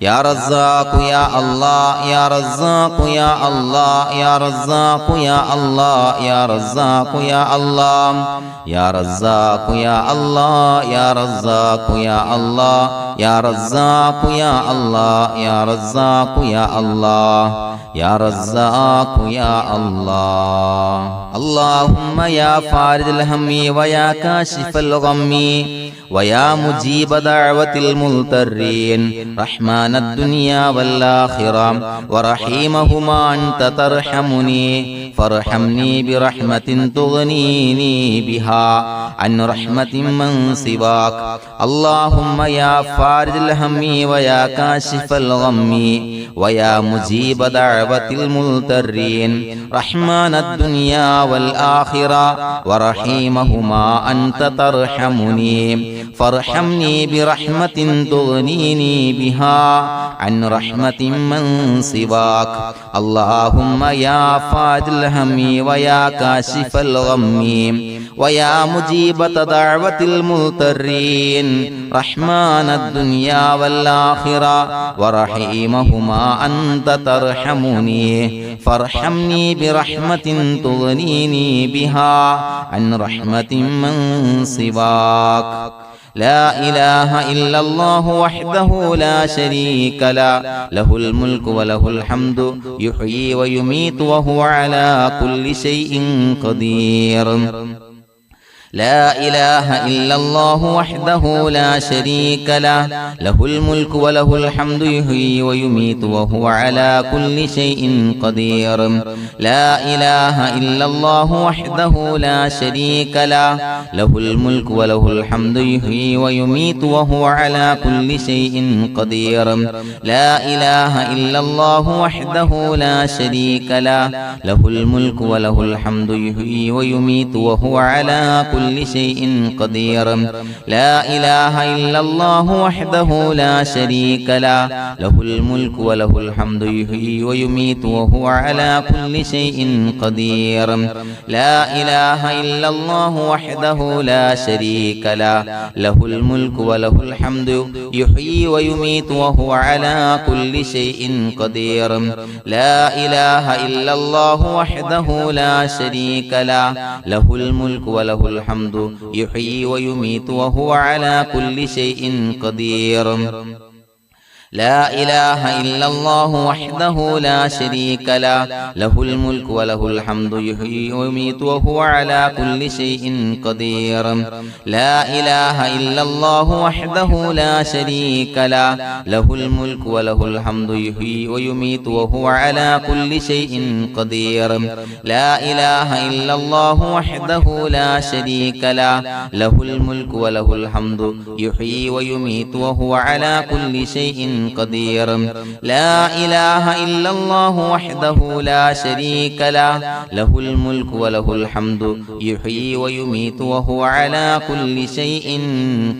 يا رزاق يا الله يا رزاق يا الله يا رزاق يا الله يا رزاق يا الله يا رزاق يا الله يا رزاق يا الله يا رزاق يا الله يا رزاق يا الله يا رزاق يا الله اللهم يا فارج الهم ويا كاشف الغم ويا مجيب دعوة المضطرين رحمن الدنيا والآخرة ورحيمهما أنت ترحمني فارحمني برحمة تغنيني بها عن رحمة من سواك اللهم يا فارج الهم ويا كاشف الغم ويا مجيب دعوة المضطرين رحمن الدنيا والآخرة ورحيمهما أنت ترحمني فارحمني برحمة تغنيني بها عن رحمة من سواك اللهم يا فارج الهم ويا كاشف الغم ويا مجيب دعوة المضطرين رحمن الدنيا والآخرة ورحيمهما أنت ترحمني فارحمني برحمة تغنيني بها عن رحمة من سواك لا إله إلا الله وحده لا شريك له له الملك وله الحمد يحيي ويميت وهو على كل شيء قدير لا إله إلا الله وحده لا شريك له له الملك وله الحمد يحيي ويميت وهو على كل شيء قدير لا إله إلا الله وحده لا شريك له له الملك وله الحمد يحيي ويميت وهو على كل شيء قدير لا إله إلا الله وحده لا شريك له له الملك وله الحمد يحيي ويميت وهو على كل شيء قدير لا إله إلا الله وحده لا شريك له له الملك وله الحمد يحيي ويميت وهو على كل شيء قدير لا إله إلا الله وحده لا شريك له له الملك وله الحمد يحيي ويميت وهو على كل شيء قدير لا إله إلا الله وحده لا شريك له له الملك وله الحمد يحيي ويميت وهو على كل شيء قدير لا إله إلا الله وحده لا شريك له له الملك وله الحمد يحيي ويميت وهو على كل شيء قدير لا إله إلا الله وحده لا شريك له له الملك وله الحمد يحيي ويميت وهو على كل شيء قدير لا إله إلا الله وحده لا شريك له له الملك وله الحمد يحيي ويميت وهو على كل شيء قدير لا إله إلا الله وحده لا شريك له له الملك وله الحمد يحيي ويميت وهو على كل شيء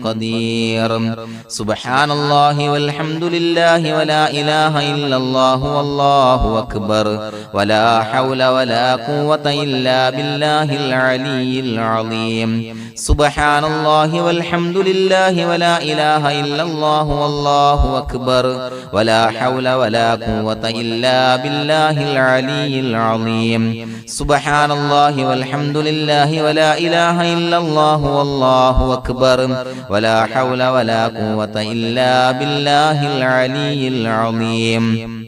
قدير سبحان الله والحمد لله ولا إله إلا الله والله أكبر ولا حول ولا قوة إلا بالله العلي العظيم سبحان الله والحمد لله ولا إله إلا الله والله أكبر ولا حول ولا قوة إلا بالله العلي العظيم سبحان الله والحمد لله ولا إله إلا الله والله أكبر ولا حول ولا قوة إلا بالله العلي العظيم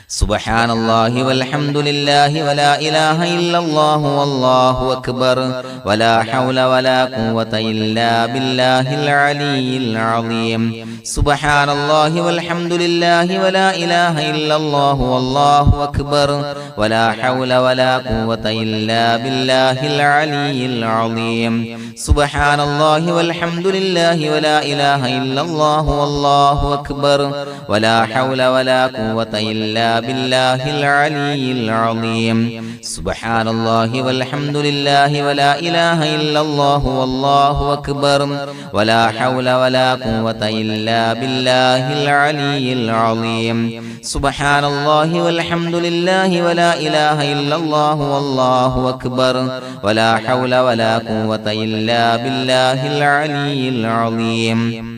سبحان الله والحمد لله ولا إله إلا الله والله أكبر ولا حول ولا قوة إلا بالله العلي العظيم سبحان الله والحمد لله ولا إله إلا الله والله أكبر ولا حول ولا قوة إلا بالله العلي العظيم سبحان الله والحمد لله ولا إله إلا الله والله أكبر ولا حول ولا قوة إلا بالله العلي العظيم سبحان الله والحمد لله ولا إله إلا الله والله أكبر ولا حول ولا قوة إلا بالله العلي العظيم سبحان الله والحمد لله ولا إله إلا الله والله أكبر ولا حول ولا قوة إلا بالله العلي العظيم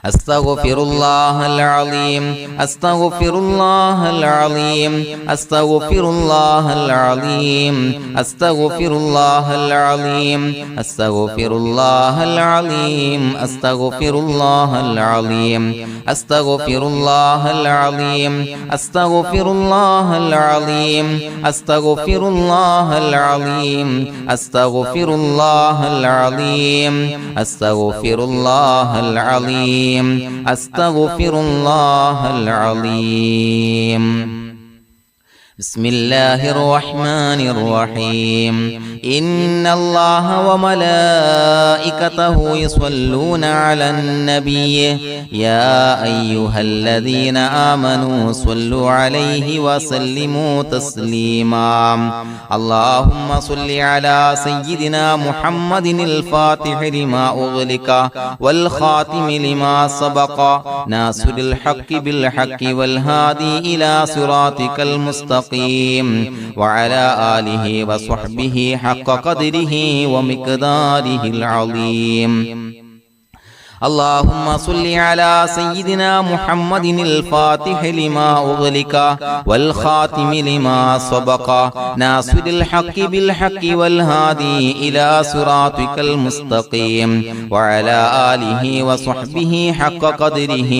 أستغفر الله العظيم أستغفر الله العظيم أستغفر الله العظيم أستغفر الله العظيم أستغفر الله العظيم أستغفر الله العظيم أستغفر الله العظيم أستغفر الله العظيم أستغفر الله العظيم أستغفر الله العظيم أستغفر الله العظيم أستغفر الله العظيم بسم الله الرحمن الرحيم إن الله وملائكته يصلون على النبي يا أيها الذين آمنوا صلوا عليه وسلموا تسليما اللهم صل على سيدنا محمد الفاتح لما أغلق والخاتم لما سبق ناصر الحق بالحق والهادي إلى صراطك المستقيم وعلى آله وصحبه حق قدره ومقداره العظيم اللهم صل على سيدنا محمد الفاتح لما أغلق والخاتم لما سبق ناصر الحق بالحق والهادي إلى صراطك المستقيم وعلى آله وصحبه حق قدره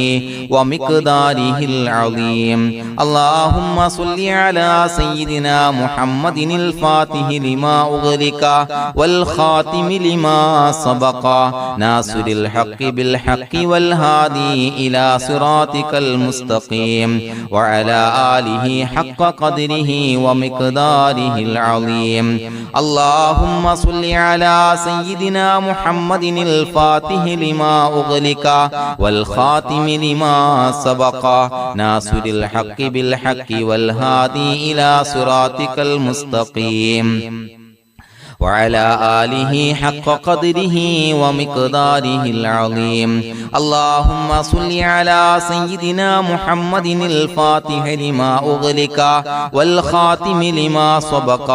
ومقداره العظيم اللهم صل على سيدنا محمد الفاتح لما أغلق والخاتم لما سبق ناصر الحق بالحق والهادي إلى صراطك المستقيم وعلى آله حق قدره ومقداره العظيم اللهم صل على سيدنا محمد الفاتح لما أغلق والخاتم لما سبق ناصر الحق بالحق والهادي إلى صراطك المستقيم وعلى آله حق قدره ومقداره العظيم اللهم صل على سيدنا محمد الفاتح لما أغلق والخاتم لما سبق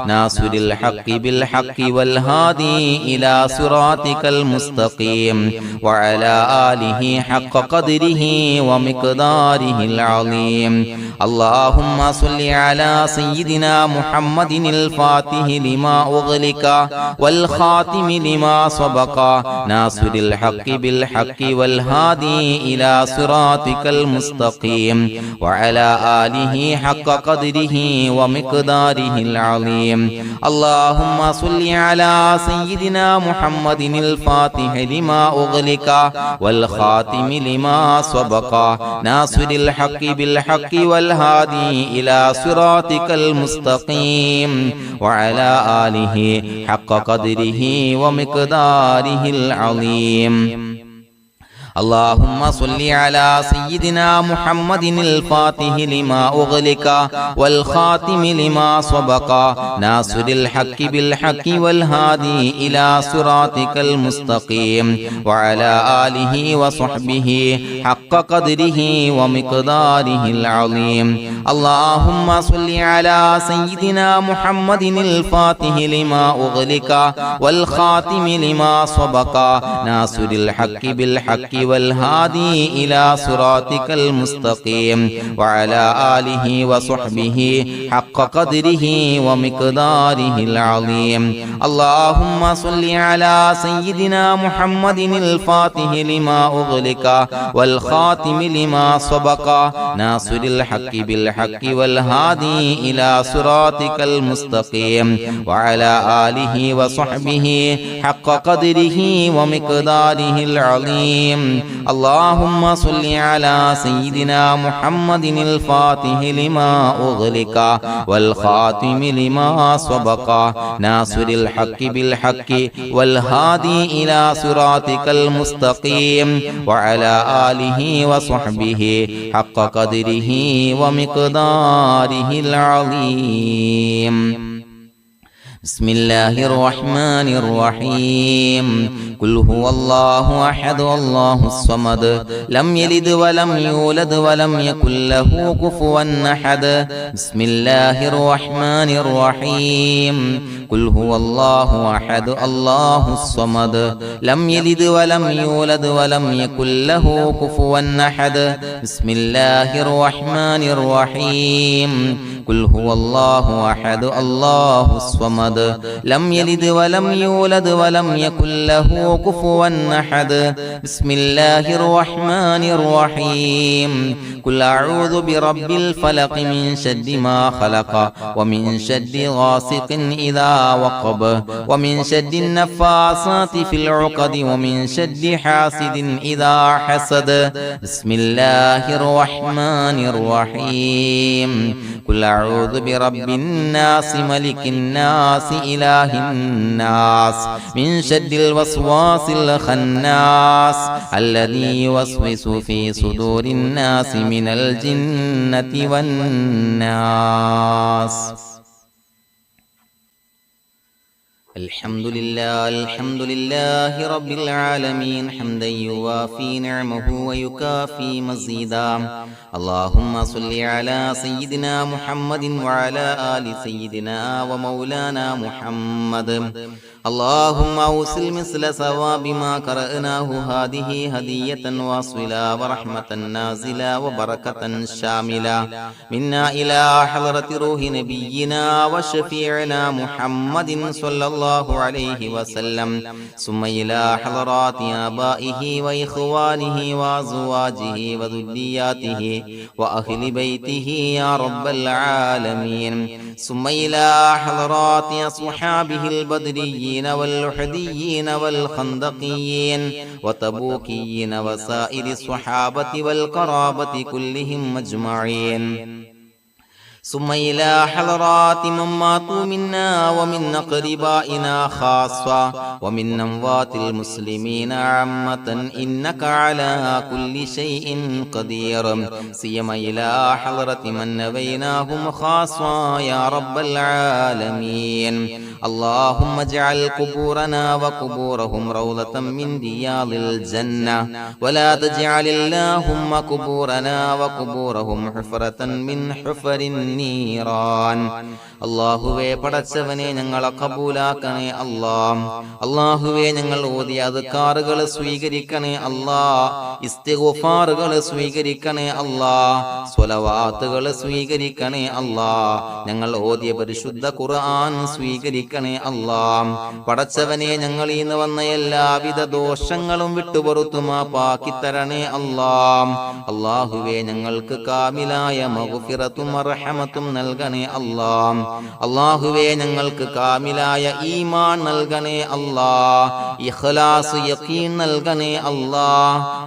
ناصر الحق بالحق والهادي إلى صراطك المستقيم وعلى آله حق قدره ومقداره العظيم اللهم صل على سيدنا محمد الفاتح لما أغلق والخاتم لما سبق ناصر الحق بالحق والهادي إلى صراطك المستقيم وعلى آله حق قدره ومقداره العظيم اللهم صل على سيدنا محمد الفاتح لما أغلق والخاتم لما سبق ناصر الحق بالحق والهادي إلى صراطك المستقيم وعلى آله حق قدره ومقداره العظيم اللهم صل على سيدنا محمد الفاتح لما أغلق والخاتم لما سبق ناصر الحق بالحق والهادي إلى صراطك المستقيم وعلى آله وصحبه حق قدره ومقداره العظيم اللهم صل على سيدنا محمد الفاتح لما أغلق والخاتم لما سبق ناصر الحق بالحق والهادي إلى صراطك المستقيم وعلى آله وصحبه حق قدره ومقداره العظيم اللهم صل على سيدنا محمد الفاتح لما أغلق والخاتم لما سبق ناصر الحق بالحق والهادي إلى صراطك المستقيم وعلى آله وصحبه حق قدره ومقداره العظيم اللهم صل على سيدنا محمد الفاتح لما أغلق والخاتم لما سبق ناصر الحق بالحق والهادي إلى صراطك المستقيم وعلى آله وصحبه حق قدره ومقداره العظيم بسم الله الرحمن الرحيم قل هو الله أحد الله الصمد لم يلد ولم يولد ولم يكن له كفوا أحد بسم الله الرحمن الرحيم قل هو الله أحد الله الصمد لم يلد ولم يولد ولم يكن له كفوا أحد بسم الله الرحمن الرحيم قل هو الله أحد الله الصمد لم يلد ولم يولد ولم يكن له كفوا أحد بسم الله الرحمن الرحيم قل أعوذ برب الفلق من شر ما خلق ومن شر غاسق إذا وقب ومن شر النفاثات في العقد ومن شر حاسد إذا حسد بسم الله الرحمن الرحيم قل أعوذ برب الناس ملك الناس إله الناس من شر الوسواس الخناس الذي يوسوس في صدور الناس من الجنة والناس الحمد لله رب العالمين حمدا يوافي نعمه ويكافي مزيدا اللهم صل على سيدنا محمد وعلى آل سيدنا ومولانا محمد اللهم أوصل مثل ثواب ما قرأناه هذه هدية واصلة ورحمة نازلة وبركة شاملة منا إلى حضرة روح نبينا وشفيعنا محمد صلى الله عليه وسلم ثم إلى حضرات آبائه وإخوانه وأزواجه وذرياته وأهل بيته يا رب العالمين ثم إلى حضرات أصحابه البدريين والأحديين والخندقيين وتبوكيين وسائر الصحابة والقرابة كلهم أجمعين ثم إلى حضرات من ماتوا منا ومن أقربائنا خاصة ومن أموات المسلمين عامة إنك على كل شيء قدير سيما إلى حضرة من نبيناهم خاصة يا رب العالمين اللهم اجعل قبورنا وقبورهم روضة من رياض الجنة ولا تجعل اللهم قبورنا وقبورهم حفرة من حفر النيران അല്ലാഹുവേ പടച്ചവനെ ഞങ്ങളെ കബൂലാക്കണേ അല്ലാ അല്ലാഹുവേ ഞങ്ങൾ ഓതിയ അദ്കാറുകൾ സ്വീകരിക്കണേ അല്ലാ ഇസ്തിഗ്ഫാറുകൾ സ്വീകരിക്കണേ അല്ലാ സ്വലവാത്തുകൾ സ്വീകരിക്കണേ അല്ലാ ഞങ്ങൾ ഓതിയ പരിശുദ്ധ ഖുർആൻ സ്വീകരിക്കണേ അല്ലാ പടച്ചവനെ ഞങ്ങൾ ഇന്ന് വന്ന എല്ലാവിധ ദോഷങ്ങളും വിട്ടുപുറത്തു മാപ്പാക്കി തരണേ അല്ലാ അല്ലാഹുവേ ഞങ്ങൾക്ക് കാമിലായ മഗ്ഫിറത്തും റഹ്മത്തും നൽകണേ അല്ലാ അല്ലാഹുവേ ഞങ്ങൾക്ക് കാമിലായ ഈമാൻ നൽകണേ അല്ലാ ഇഖ്ലാസ് യഖീൻ നൽകണേ അല്ലാ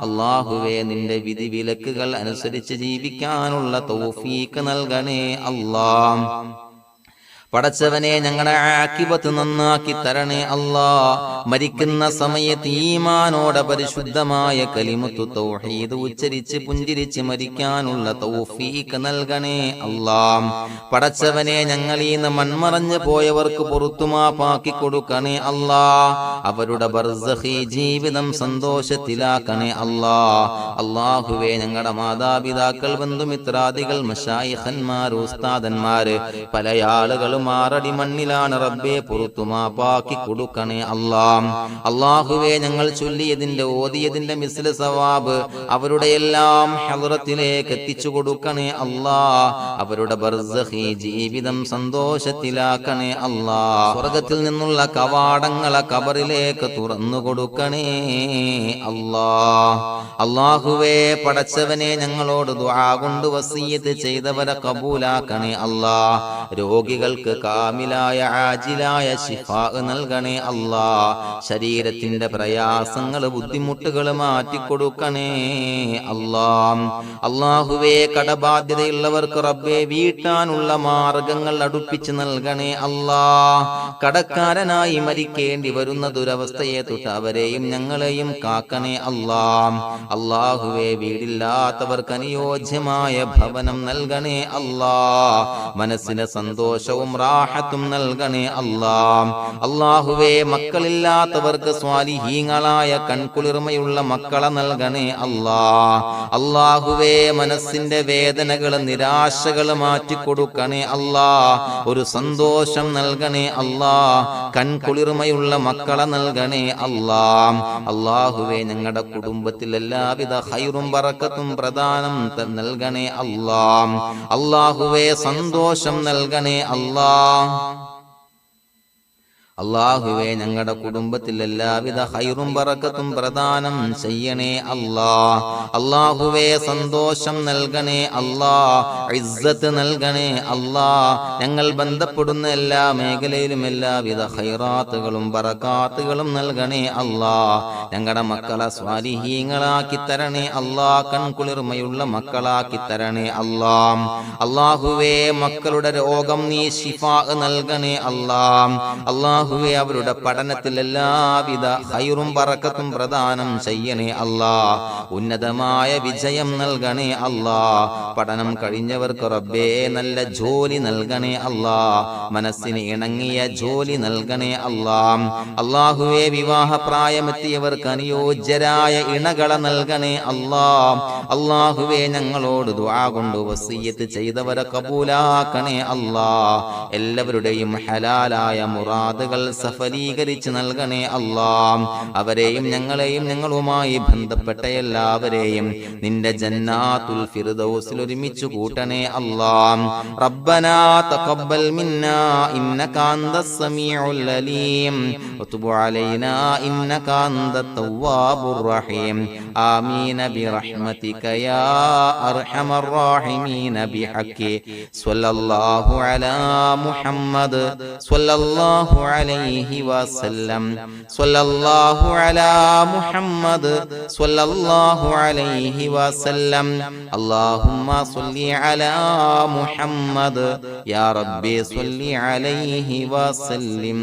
അല്ലാഹുവേ നിന്റെ വിധി വിലക്കുകൾ അനുസരിച്ച് ജീവിക്കാനുള്ള തൗഫീഖ് നൽകണേ അല്ലാ പടച്ചവനെ ഞങ്ങളുടെ ആഖിബത്ത് നന്നാക്കി തരണേ അല്ലാ മരിക്കുന്ന സമയത്ത് ഈമാനോടെ പരിശുദ്ധമായ കലിമത്തു തൗഹീദ് ഉച്ചരിച്ച് പുഞ്ചിരിച്ച് മരിക്കാനുള്ള തൗഫീഖ് നൽകണേ അല്ലാ പടച്ചവനെ ഞങ്ങളീന്ന് മൺമറഞ്ഞു പോയവർക്ക് പുറത്തുമാപ്പാക്കി കൊടുക്കണേ അല്ലാ അവരുടെ ബർസഖി ജീവിതം സന്തോഷത്തിലാക്കണേ അല്ലാ അല്ലാഹുവേ ഞങ്ങളുടെ മാതാപിതാക്കൾ ബന്ധുമിത്രാദികൾ മശായിഖന്മാർ ഉസ്താദന്മാര് പല ആളുകളും മാറടി മണ്ണിലാണ് റബ്ബേ പുറത്തുമാപ്പാക്കി കൊടുക്കണേ അല്ലാ അല്ലാഹുവേ ഞങ്ങൾ ചൊല്ലിയതിന്റെ ഓതിയതിന്റെ മിസ്ല സവാബ് അവരുടെ എല്ലാം ഹദ്റത്തിലേക്ക് എത്തിച്ചു കൊടുക്കണേ അല്ലാ അവരുടെ ബർസഖി ജീവിതം സന്തോഷത്തിലാക്കണേ അല്ലാ സ്വർഗ്ഗത്തിൽ നിന്നുള്ള കവാടങ്ങളെ ഖബറിലേക്ക് തുറന്നു കൊടുക്കണേ അല്ലാ അല്ലാഹുവേ പടച്ചവനെ ഞങ്ങളോട് ദുആ കൊണ്ട് വസിയത്ത് ചെയ്തവരെ കബൂലാക്കണേ അല്ലാ രോഗികൾക്ക് കാമിലായ ആജിലായ ശിഫാ നൽകണേ അല്ലാ ശരീരത്തിന്റെ പ്രയാസങ്ങൾ ബുദ്ധിമുട്ടുകൾ മാറ്റിക്കൊടുക്കണേ അല്ലാ അല്ലാഹുവേ കടബാധ്യതയുള്ളവർക്ക് റബ്ബേ വീട്ടാനുള്ള മാർഗങ്ങൾ അടുപ്പിച്ച് നൽകണേ അല്ലാ കടക്കാരനായി മരിക്കേണ്ടി വരുന്ന ദുരവസ്ഥയെ തൊട്ട് അവരെയും ഞങ്ങളെയും കാക്കണേ അല്ലാ അല്ലാഹുവേ വീടില്ലാത്തവർക്ക് അനുയോജ്യമായ ഭവനം നൽകണേ അല്ലാ മനസ്സിന് സന്തോഷവും റാഹത്തും നൽകണേ അല്ലാ. അല്ലാഹുവേ മക്കളില്ലാത്തവർക്ക് സ്വാലിഹീങ്ങളായ കൺകുളിർമയുള്ള മക്കളെ നൽകണേ അല്ലാ. അല്ലാഹുവേ മനസ്സിന്റെ വേദനകൾ നിരാശകൾ മാറ്റിക്കൊടുക്കണേ അല്ലാ. ഒരു സന്തോഷം നൽകണേ അല്ലാ. കൺകുളിർമയുള്ള മക്കളെ നൽകണേ അല്ലാ. അല്ലാഹുവേ ഞങ്ങളുടെ കുടുംബത്തിൽ എല്ലാവിധ ഖൈറും ബറക്കത്തും പ്രദാനം നൽകണേ അല്ലാ. അല്ലാഹുവേ സന്തോഷം നൽകണേ അല്ലാ. അല്ലാഹുവേ ഞങ്ങളുടെ കുടുംബത്തിൽ എല്ലാവിധ ഖൈറും ബറക്കത്തും പ്രദാനം ചെയ്യണേ അല്ലാ. അല്ലാഹുവേ സന്തോഷം നൽകണേ അല്ലാ. ഇസ്സത്ത് നൽകണേ അല്ലാ. ഞങ്ങൾ ബന്ധപ്പെടുന്ന എല്ലാ മേഖലയിലും എല്ലാവിധ ഖൈറാത്തുകളും ബറകാത്തുകളും നൽകണേ അല്ലാ. ഞങ്ങളുടെ മക്കളെ സ്വാലിഹീങ്ങളാക്കി തരണേ അല്ലാ. കൺകുളിർമയുള്ള മക്കളാക്കി തരണേ അല്ലാ. അല്ലാഹുവേ മക്കളുടെ രോഗം നീ ശിഫാ നൽകണേ അല്ലാ. അല്ലാഹുവേ അവരുടെ പഠനത്തിൽ എല്ലാവിധ ഖൈറും ബറക്കത്തും പ്രദാനം ചെയ്യണേ അല്ലാ. ഉന്നതമായ വിജയം നൽകണേ അല്ലാ. പഠനം കഴിഞ്ഞവർക്ക് റബ്ബേ നല്ല ജോലി നൽകണേ അല്ലാ. മനസ്സിന് ഇണങ്ങിയ ജോലി നൽകണേ അല്ലാ. അല്ലാഹുവേ വിവാഹ പ്രായമെത്തിയവർക്ക് അനുയോജ്യരായ ഇണകളെ നൽകണേ അല്ലാ. അല്ലാഹുവേ ഞങ്ങളോട് ദുആ കൊണ്ട് വസിയ്യത്ത് ചെയ്തവരെ കബൂലാക്കണേ അല്ലാ. എല്ലാവരുടെയും ഹലാലായ മുറാദുകൾ സഫലീകരിച്ച് നൽകണേ അല്ലാ. അവരെയും ഞങ്ങളെയും ഞങ്ങളുമായി ബന്ധപ്പെട്ട എല്ലാവരെയും നിന്റെ ജന്നാത്തുൽ ഫിർദൗസിൽ ഒരുമിച്ച് കൂട്ടണേ അല്ലാ. റബ്ബനാ തഖബ്ബൽ മിന്നാ ഇന്നക അന്തസ് സമീഉൽ അലീം വതുബ് അലൈനാ ഇന്നക അന്തത് തവ്വാബുർ റഹീം. ആമീൻ ബിറഹ്മതിക യാ അർഹമർ റഹീമീൻ ബിഹഖി സ്വല്ലല്ലാഹു അലാ മുഹമ്മദ് സ്വല്ലല്ലാഹു عليه وسلم صلى الله على محمد صلى الله عليه وسلم. اللهم صل على محمد يا ربي صل عليه وسلم.